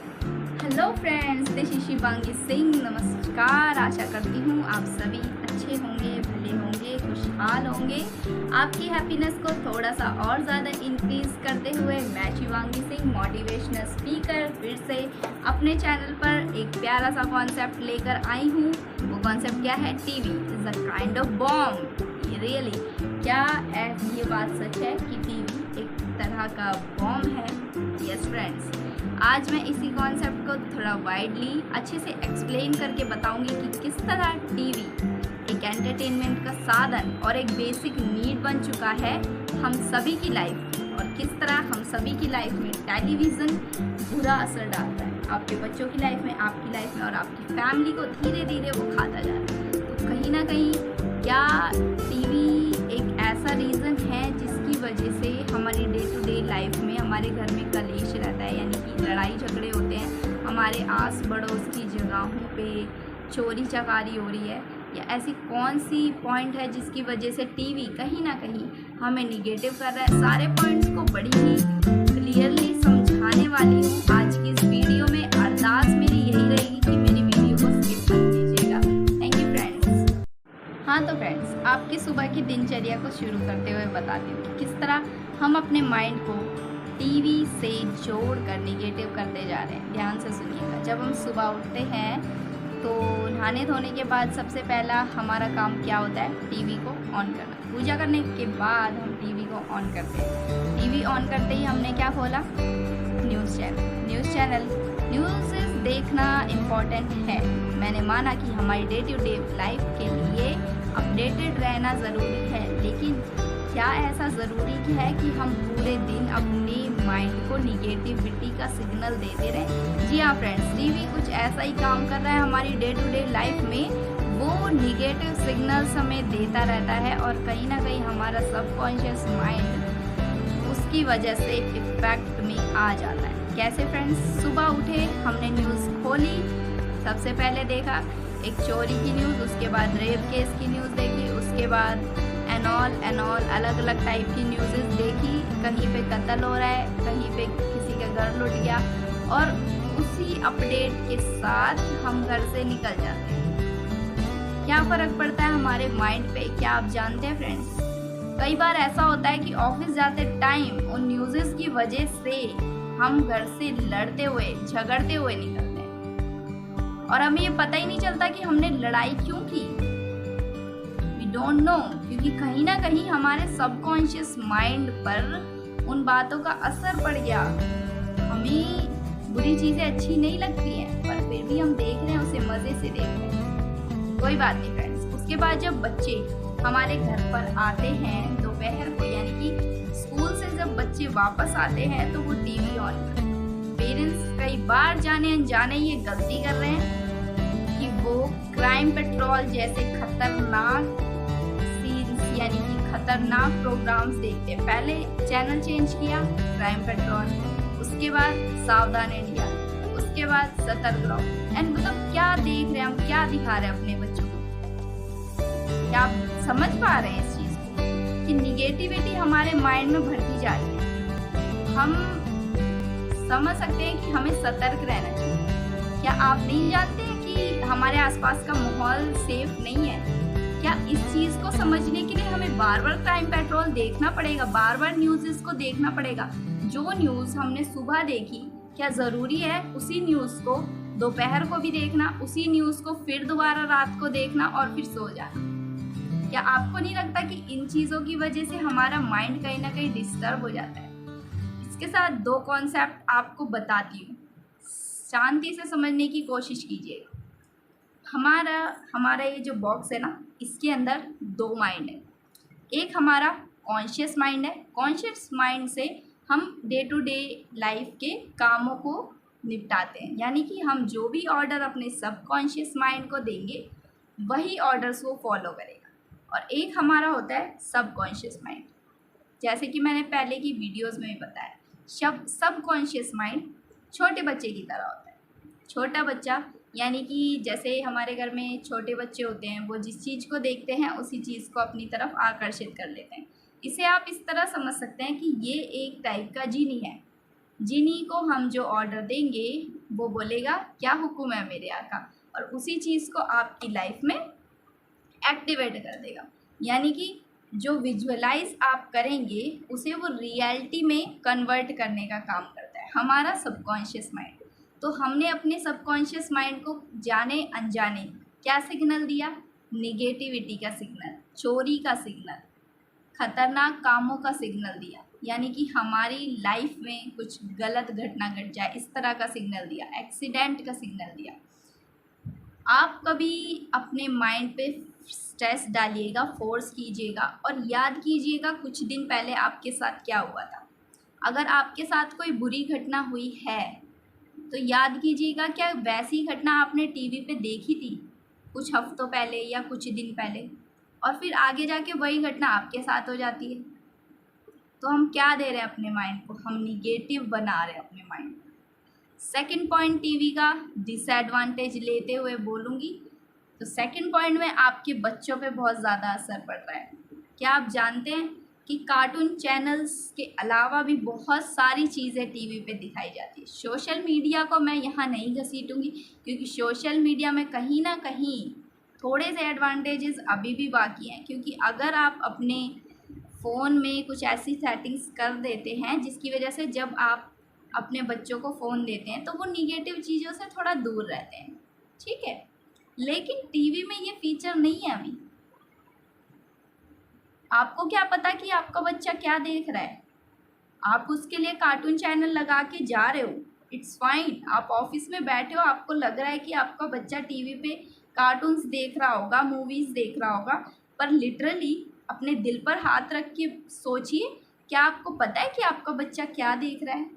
Hello friends, this is Shivangi Singh. नमस्कार। आशा करती हूँ आप सभी अच्छे होंगे, भले होंगे, खुशहाल होंगे। आपकी हैप्पीनेस को थोड़ा सा और ज़्यादा इंक्रीज करते हुए मैं शिवांगी सिंह मोटिवेशनल स्पीकर फिर से अपने चैनल पर एक प्यारा सा कॉन्सेप्ट लेकर आई हूँ। वो कॉन्सेप्ट क्या है? TV is a kind of bomb. Really क्या ये बात सच है कि टीवी एक तरह का बॉम्ब है? यस फ्रेंड्स, आज मैं इसी कॉन्सेप्ट को थोड़ा वाइडली अच्छे से एक्सप्लेन करके बताऊंगी कि किस तरह टीवी एक एंटरटेनमेंट का साधन और एक बेसिक नीड बन चुका है हम सभी की लाइफ, और किस तरह हम सभी की लाइफ में टेलीविज़न बुरा असर डालता है आपके बच्चों की लाइफ में, आपकी लाइफ में, और आपकी फैमिली को धीरे धीरे वो खाता जा रहा है। तो कहीं ना कहीं क्या टीवी एक ऐसा रीज़न है जिसकी वजह से हमारी डे टू डे लाइफ में हमारे घर में कलेश रहता है, यानी कि लड़ाई झगड़े होते हैं, हमारे आस पड़ोस की जगहों पे चोरी चकारी हो रही है, या ऐसी कौन सी पॉइंट है जिसकी वजह से टीवी कहीं ना कहीं हमें निगेटिव कर रहा है? सारे पॉइंट्स को बड़ी ही क्लियरली समझाने वाली हूँ आज की इस वीडियो में। अरदास मेरी यही रहेगी कि मेरी वीडियो को स्किप मत कीजिएगा। Thank you friends. हाँ तो फ्रेंड्स, आपकी सुबह की दिनचर्या को शुरू करते हुए बताती हूँ कि किस तरह हम अपने माइंड को टीवी से जोड़कर निगेटिव करते जा रहे हैं। ध्यान से सुनिएगा। जब हम सुबह उठते हैं तो नहाने धोने के बाद सबसे पहला हमारा काम क्या होता है? टीवी को ऑन करना। पूजा करने के बाद हम टीवी को ऑन करते हैं। टीवी ऑन करते ही हमने क्या खोला? न्यूज़ देखना इम्पॉर्टेंट है। मैंने माना कि हमारी डे टू डे लाइफ के लिए अपडेटेड रहना ज़रूरी है, लेकिन क्या ऐसा ज़रूरी है कि हम पूरे दिन अपने माइंड को निगेटिविटी का सिग्नल देते रहें? जी हाँ फ्रेंड्स, टीवी कुछ ऐसा ही काम कर रहा है हमारी डे टू डे लाइफ में। वो निगेटिव सिग्नल्स हमें देता रहता है और कहीं ना कहीं हमारा सबकॉन्शियस माइंड उसकी वजह से इफेक्ट में आ जाता है। कैसे फ्रेंड्स? सुबह उठे, हमने न्यूज़ खोली, सबसे पहले देखा एक चोरी की न्यूज़, उसके बाद रेप केस की न्यूज़ देखी, उसके बाद एनऑल अलग अलग टाइप की न्यूज़ेस देखी। कहीं पे कत्ल हो रहा है, कहीं पे किसी का घर लुट गया, और उसी अपडेट के साथ हम घर से निकल जाते हैं। क्या फ़र्क पड़ता है हमारे माइंड पे? क्या आप जानते हैं फ्रेंड्स? कई बार ऐसा होता है कि ऑफिस जाते टाइम उन न्यूज़ेस की वजह से हम घर से लड़ते हुए, झगड़ते हुए निकलते हैं और हमें ये पता ही नहीं चलता कि हमने लड़ाई क्यों की। वी डोंट नो, क्योंकि कहीं ना कहीं हमारे सबकॉन्शियस माइंड पर उन बातों का असर पड़ गया। हमें बुरी चीज़ें अच्छी नहीं लगती हैं, पर फिर भी हम देख रहे हैं, उसे मज़े से देख रहे हैं। कोई बात नहीं फ्रेंड्स। उसके बाद जब बच्चे हमारे घर पर आते हैं दोपहर को, यानी कि स्कूल से जब बच्चे वापस आते हैं तो वो टीवी ऑन करते हैं। पेरेंट्स कई बार जाने अनजाने ये गलती कर रहे हैं कि वो क्राइम पेट्रोल जैसे खतरनाक सीन्स, यानी कि खतरनाक प्रोग्राम्स देखते हैं। पहले चैनल चेंज किया, क्राइम पेट्रोल, उसके बाद सावधान इंडिया, उसके बाद सतर्क रहो। एंड मतलब क्या देख रहे हैं हम, क्या दिखा रहे हैं अपने बच्चों को? क्या आप समझ पा रहे हैं इस चीज़ को कि निगेटिविटी हमारे माइंड में भरती जा रही है? हम समझ सकते हैं कि हमें सतर्क रहना चाहिए। क्या आप नहीं जानते हैं कि हमारे आसपास का माहौल सेफ नहीं है? क्या इस चीज़ को समझने के लिए हमें बार बार क्राइम पेट्रोल देखना पड़ेगा, बार बार न्यूज़ को देखना पड़ेगा? जो न्यूज़ हमने सुबह देखी, क्या ज़रूरी है उसी न्यूज़ को दोपहर को भी देखना, उसी न्यूज़ को फिर दोबारा रात को देखना और फिर सो जाना? क्या आपको नहीं लगता कि इन चीज़ों की वजह से हमारा माइंड कहीं ना कहीं डिस्टर्ब हो जाता है? इसके साथ दो कॉन्सेप्ट आपको बताती हूँ, शांति से समझने की कोशिश कीजिएगा। हमारा ये जो बॉक्स है ना, इसके अंदर दो माइंड है। एक हमारा कॉन्शियस माइंड है। कॉन्शियस माइंड से हम डे टू डे लाइफ के कामों को निपटाते हैं, यानी कि हम जो भी ऑर्डर अपने सबकॉन्शियस माइंड को देंगे वही ऑर्डर्स वो फॉलो करेगा। और एक हमारा होता है सबकॉन्शियस माइंड। जैसे कि मैंने पहले की वीडियोस में भी बताया, सबकॉन्शियस माइंड छोटे बच्चे की तरह होता है। छोटा बच्चा, यानी कि जैसे हमारे घर में छोटे बच्चे होते हैं, वो जिस चीज़ को देखते हैं उसी चीज़ को अपनी तरफ आकर्षित कर लेते हैं। इसे आप इस तरह समझ सकते हैं कि ये एक टाइप का जीनी है। जिन्हीं को हम जो ऑर्डर देंगे वो बोलेगा क्या हुक्म है मेरे आका, और उसी चीज़ को आपकी लाइफ में एक्टिवेट कर देगा। यानी कि जो विजुअलाइज आप करेंगे उसे वो रियलिटी में कन्वर्ट करने का काम करता है हमारा सबकॉन्शियस माइंड। तो हमने अपने सबकॉन्शियस माइंड को जाने अनजाने क्या सिग्नल दिया? निगेटिविटी का सिग्नल, चोरी का सिग्नल, खतरनाक कामों का सिग्नल दिया, यानी कि हमारी लाइफ में कुछ गलत घटना घट जाए इस तरह का सिग्नल दिया, एक्सीडेंट का सिग्नल दिया। आप कभी अपने माइंड पे स्ट्रेस डालिएगा, फोर्स कीजिएगा और याद कीजिएगा कुछ दिन पहले आपके साथ क्या हुआ था। अगर आपके साथ कोई बुरी घटना हुई है तो याद कीजिएगा क्या वैसी घटना आपने टीवी पे देखी थी कुछ हफ्तों पहले या कुछ दिन पहले, और फिर आगे जाके वही घटना आपके साथ हो जाती है। तो हम क्या दे रहे हैं अपने माइंड को? हम निगेटिव बना रहे हैं अपने माइंड को। सेकंड पॉइंट टीवी का डिसएडवांटेज लेते हुए बोलूँगी तो सेकंड पॉइंट में आपके बच्चों पे बहुत ज़्यादा असर पड़ रहा है। क्या आप जानते हैं कि कार्टून चैनल्स के अलावा भी बहुत सारी चीज़ें टीवी पे दिखाई जाती है। सोशल मीडिया को मैं यहाँ नहीं घसीटूँगी क्योंकि सोशल मीडिया में कहीं ना कहीं थोड़े से एडवांटेजेस अभी भी बाकी हैं, क्योंकि अगर आप अपने फ़ोन में कुछ ऐसी सेटिंग्स कर देते हैं जिसकी वजह से जब आप अपने बच्चों को फ़ोन देते हैं तो वो निगेटिव चीज़ों से थोड़ा दूर रहते हैं, ठीक है। लेकिन टीवी में ये फीचर नहीं है अभी। आपको क्या पता कि आपका बच्चा क्या देख रहा है? आप उसके लिए कार्टून चैनल लगा के जा रहे हो, इट्स फाइन। आप ऑफिस में बैठे हो, आपको लग रहा है कि आपका बच्चा टीवी पे कार्टून्स देख रहा होगा, मूवीज़ देख रहा होगा, पर लिटरली अपने दिल पर हाथ रख के सोचिए, क्या आपको पता है कि आपका बच्चा क्या देख रहा है?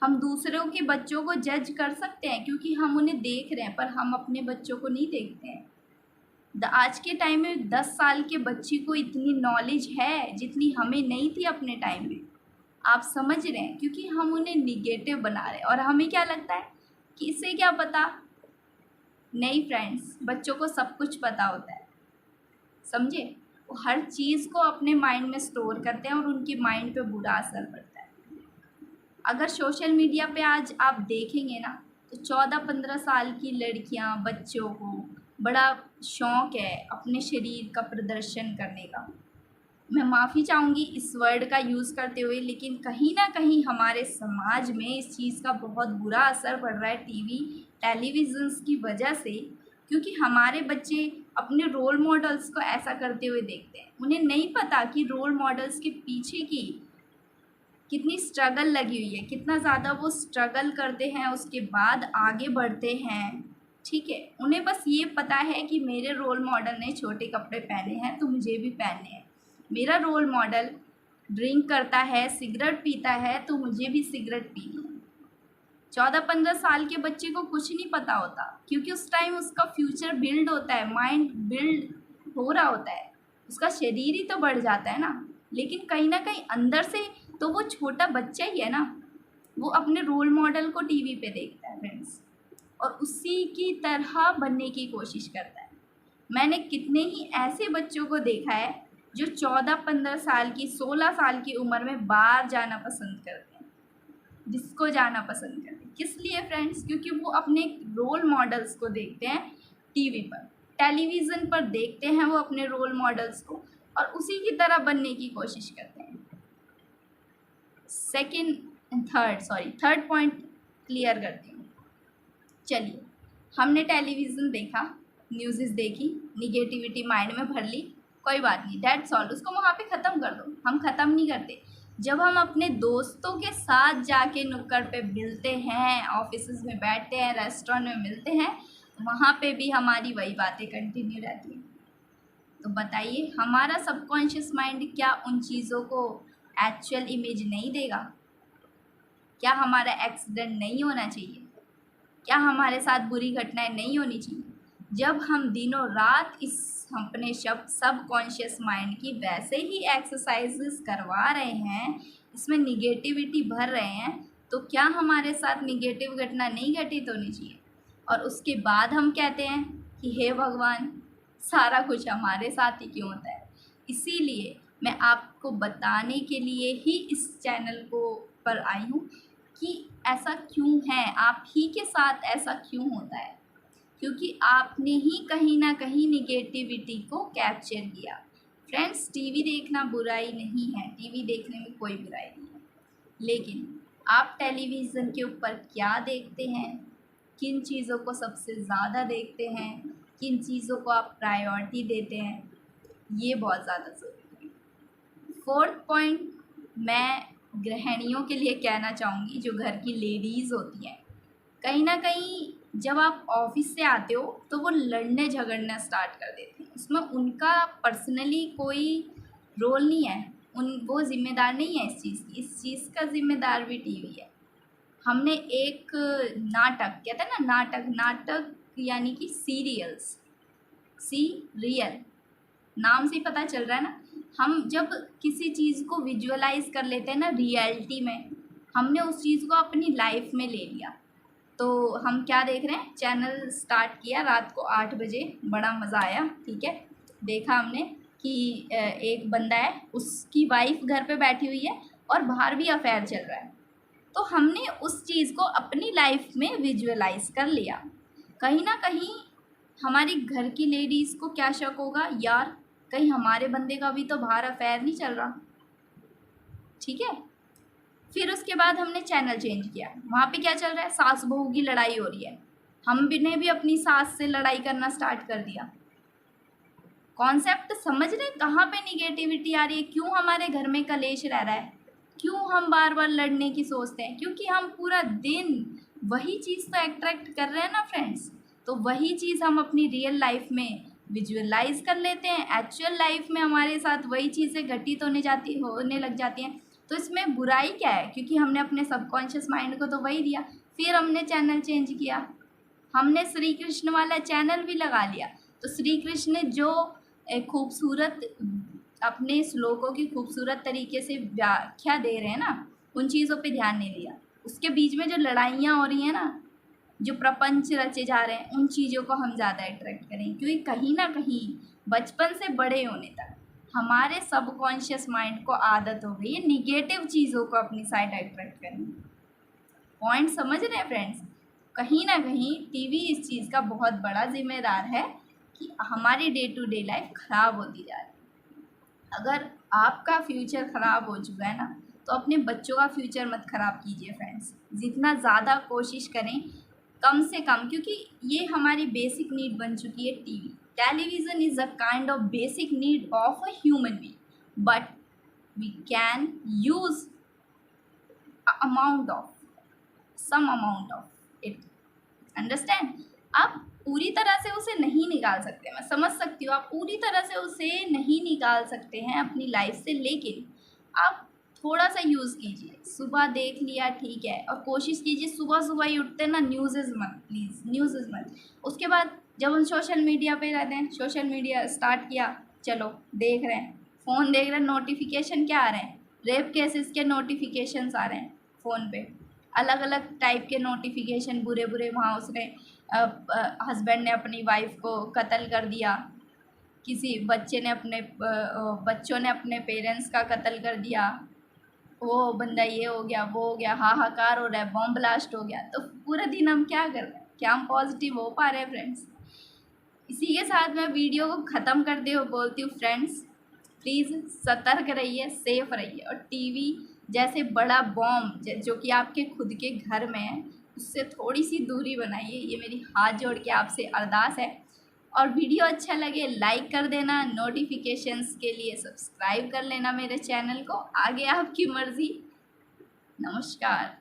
हम दूसरों के बच्चों को जज कर सकते हैं क्योंकि हम उन्हें देख रहे हैं, पर हम अपने बच्चों को नहीं देखते हैं। आज के टाइम में 10 साल के बच्ची को इतनी नॉलेज है जितनी हमें नहीं थी अपने टाइम में। आप समझ रहे हैं? क्योंकि हम उन्हें निगेटिव बना रहे हैं और हमें क्या लगता है कि इससे क्या पता। नहीं फ्रेंड्स, बच्चों को सब कुछ पता होता है, समझे। वो हर चीज़ को अपने माइंड में स्टोर करते हैं और उनके माइंड पे बुरा असर पड़ता है। अगर सोशल मीडिया पे आज आप देखेंगे ना तो 14-15 साल की लड़कियां, बच्चों को बड़ा शौक़ है अपने शरीर का प्रदर्शन करने का। मैं माफ़ी चाहूँगी इस वर्ड का यूज़ करते हुए, लेकिन कहीं ना कहीं हमारे समाज में इस चीज़ का बहुत बुरा असर पड़ रहा है टीवी टेलीविज़न्स की वजह से, क्योंकि हमारे बच्चे अपने रोल मॉडल्स को ऐसा करते हुए देखते हैं। उन्हें नहीं पता कि रोल मॉडल्स के पीछे की कितनी स्ट्रगल लगी हुई है, कितना ज़्यादा वो स्ट्रगल करते हैं, उसके बाद आगे बढ़ते हैं, ठीक है। उन्हें बस ये पता है कि मेरे रोल मॉडल ने छोटे कपड़े पहने हैं तो मुझे भी पहनने हैं, मेरा रोल मॉडल ड्रिंक करता है, सिगरेट पीता है तो मुझे भी सिगरेट पीनी है। 14-15 साल के बच्चे को कुछ नहीं पता होता क्योंकि उस टाइम उसका फ्यूचर बिल्ड होता है, माइंड बिल्ड हो रहा होता है, उसका शरीर ही तो बढ़ जाता है ना। लेकिन कहीं ना कहीं अंदर से तो वो छोटा बच्चा ही है ना, वो अपने रोल मॉडल को टीवी पे देखता है फ्रेंड्स, और उसी की तरह बनने की कोशिश करता है। मैंने कितने ही ऐसे बच्चों को देखा है जो 14-15 साल की, 16 साल की उम्र में बाहर जाना पसंद करते हैं, डिस्को जाना पसंद करते हैं। किस लिए फ्रेंड्स? क्योंकि वो अपने रोल मॉडल्स को देखते हैं टीवी पर, टेलीविज़न पर देखते हैं वो अपने रोल मॉडल्स को और उसी की तरह बनने की कोशिश करते हैं। थर्ड पॉइंट क्लियर करती हूँ। चलिए, हमने टेलीविज़न देखा, न्यूज़ देखी, निगेटिविटी माइंड में भर ली, कोई बात नहीं, दैट्स ऑल, उसको वहाँ पे ख़त्म कर दो। हम ख़त्म नहीं करते। जब हम अपने दोस्तों के साथ जाके नुक्कड़ पे मिलते हैं, ऑफिस में बैठते हैं, रेस्टोरेंट में मिलते हैं, वहाँ पे भी हमारी वही बातें कंटिन्यू रहती हैं। तो बताइए, हमारा सबकॉन्शियस माइंड क्या उन चीज़ों को एक्चुअल इमेज नहीं देगा? क्या हमारा एक्सीडेंट नहीं होना चाहिए? क्या हमारे साथ बुरी घटनाएं नहीं होनी चाहिए? जब हम दिनों रात इस अपने सबकॉन्शियस माइंड की वैसे ही एक्सरसाइजेस करवा रहे हैं, इसमें निगेटिविटी भर रहे हैं, तो क्या हमारे साथ निगेटिव घटना नहीं घटित होनी चाहिए? और उसके बाद हम कहते हैं कि हे भगवान, सारा कुछ हमारे साथ ही क्यों होता है? इसीलिए मैं आपको बताने के लिए ही इस चैनल को पर आई हूँ कि ऐसा क्यों है, आप ही के साथ ऐसा क्यों होता है, क्योंकि आपने ही कहीं ना कहीं निगेटिविटी को कैप्चर किया। फ्रेंड्स, टीवी देखना बुराई नहीं है, टीवी देखने में कोई बुराई नहीं है, लेकिन आप टेलीविज़न के ऊपर क्या देखते हैं, किन चीज़ों को सबसे ज़्यादा देखते हैं, किन चीज़ों को आप प्रायोरिटी देते हैं, ये बहुत ज़्यादा ज़रूरी है। फोर्थ पॉइंट मैं गृहिणियों के लिए कहना चाहूँगी, जो घर की लेडीज़ होती हैं, कहीं ना कहीं जब आप ऑफिस से आते हो तो वो लड़ने झगड़ना स्टार्ट कर देते हैं। उसमें उनका पर्सनली कोई रोल नहीं है, वो ज़िम्मेदार नहीं है इस चीज़ का ज़िम्मेदार भी टीवी है। हमने एक नाटक, कहते हैं ना नाटक यानी कि सीरियल्स, सीरियल नाम से ही पता चल रहा है ना, हम जब किसी चीज़ को विजुअलाइज कर लेते हैं ना रियलिटी में, हमने उस चीज़ को अपनी लाइफ में ले लिया। तो हम क्या देख रहे हैं, चैनल स्टार्ट किया रात को 8 बजे, बड़ा मज़ा आया, ठीक है। देखा हमने कि एक बंदा है, उसकी वाइफ घर पे बैठी हुई है और बाहर भी अफेयर चल रहा है, तो हमने उस चीज़ को अपनी लाइफ में विजुअलाइज कर लिया। कहीं ना कहीं हमारी घर की लेडीज़ को क्या शक होगा, यार कहीं हमारे बंदे का भी तो बाहर अफेयर नहीं चल रहा, ठीक है। फिर उसके बाद हमने चैनल चेंज किया, वहाँ पे क्या चल रहा है, सास बहू की लड़ाई हो रही है, हम भी ने भी अपनी सास से लड़ाई करना स्टार्ट कर दिया। कॉन्सेप्ट समझ रहे कहाँ पे निगेटिविटी आ रही है, क्यों हमारे घर में कलेश रह रहा है, क्यों हम बार बार लड़ने की सोचते हैं, क्योंकि हम पूरा दिन वही चीज़ तो अट्रैक्ट कर रहे हैं ना फ्रेंड्स। तो वही चीज़ हम अपनी रियल लाइफ में विजुअलाइज कर लेते हैं, एक्चुअल लाइफ में हमारे साथ वही चीज़ें घटित होने लग जाती हैं। तो इसमें बुराई क्या है, क्योंकि हमने अपने सबकॉन्शियस माइंड को तो वही दिया। फिर हमने चैनल चेंज किया, हमने श्री कृष्ण वाला चैनल भी लगा लिया। तो श्री कृष्ण ने जो खूबसूरत अपने श्लोकों की खूबसूरत तरीके से व्याख्या दे रहे हैं ना, उन चीज़ों पे ध्यान नहीं दिया। उसके बीच में जो लड़ाइयाँ हो रही हैं ना, जो प्रपंच रचे जा रहे हैं, उन चीज़ों को हम ज़्यादा अट्रैक्ट करें, क्योंकि कहीं ना कहीं बचपन से बड़े होने तक हमारे सबकॉन्शियस माइंड को आदत हो गई है निगेटिव चीज़ों को अपनी साइड अट्रैक्ट करने। पॉइंट समझ रहे हैं फ्रेंड्स, कहीं ना कहीं टीवी इस चीज़ का बहुत बड़ा जिम्मेदार है कि हमारी डे टू डे लाइफ ख़राब होती जा रही है। अगर आपका फ्यूचर ख़राब हो चुका है ना, तो अपने बच्चों का फ्यूचर मत ख़राब कीजिए फ्रेंड्स। जितना ज़्यादा कोशिश करें कम से कम, क्योंकि ये हमारी बेसिक नीड बन चुकी है TV. Television is a kind of basic need of a human being, but we can use some amount of it. Understand? आप पूरी तरह से उसे नहीं निकाल सकते, मैं समझ सकती हूँ, आप पूरी तरह से उसे नहीं निकाल सकते हैं अपनी लाइफ से, लेकिन आप थोड़ा सा यूज़ कीजिए। सुबह देख लिया, ठीक है, और कोशिश कीजिए सुबह सुबह ही उठते ना, न्यूज़ इज़ मत, प्लीज़ न्यूज़ इज़ मत। उसके बाद जब हम सोशल मीडिया पे रहते हैं, सोशल मीडिया स्टार्ट किया, चलो देख रहे हैं, फ़ोन देख रहे हैं, नोटिफिकेशन क्या आ रहे हैं, रेप केसेस के नोटिफिकेशंस आ रहे हैं फ़ोन पे, अलग अलग टाइप के नोटिफिकेशन, बुरे बुरे। वहाँ उसने हस्बैंड ने अपनी वाइफ को कत्ल कर दिया, किसी बच्चों ने अपने पेरेंट्स का कत्ल कर दिया, वो बंदा ये हो गया, वो हो गया, हाहाकार हो रहा है, बॉम्ब ब्लास्ट हो गया। तो पूरे दिन हम क्या कर रहे हैं, क्या हम पॉजिटिव हो पा रहे हैं फ्रेंड्स? इसी के साथ मैं वीडियो को ख़त्म करते हुए बोलती हूँ फ्रेंड्स, प्लीज़ सतर्क रहिए, सेफ रहिए, और टीवी जैसे बड़ा बॉम्ब जो कि आपके खुद के घर में है, उससे थोड़ी सी दूरी बनाइए। ये मेरी हाथ जोड़ के आपसे अरदास है। और वीडियो अच्छा लगे लाइक कर देना, नोटिफिकेशंस के लिए सब्सक्राइब कर लेना मेरे चैनल को। आगे आपकी मर्ज़ी। नमस्कार।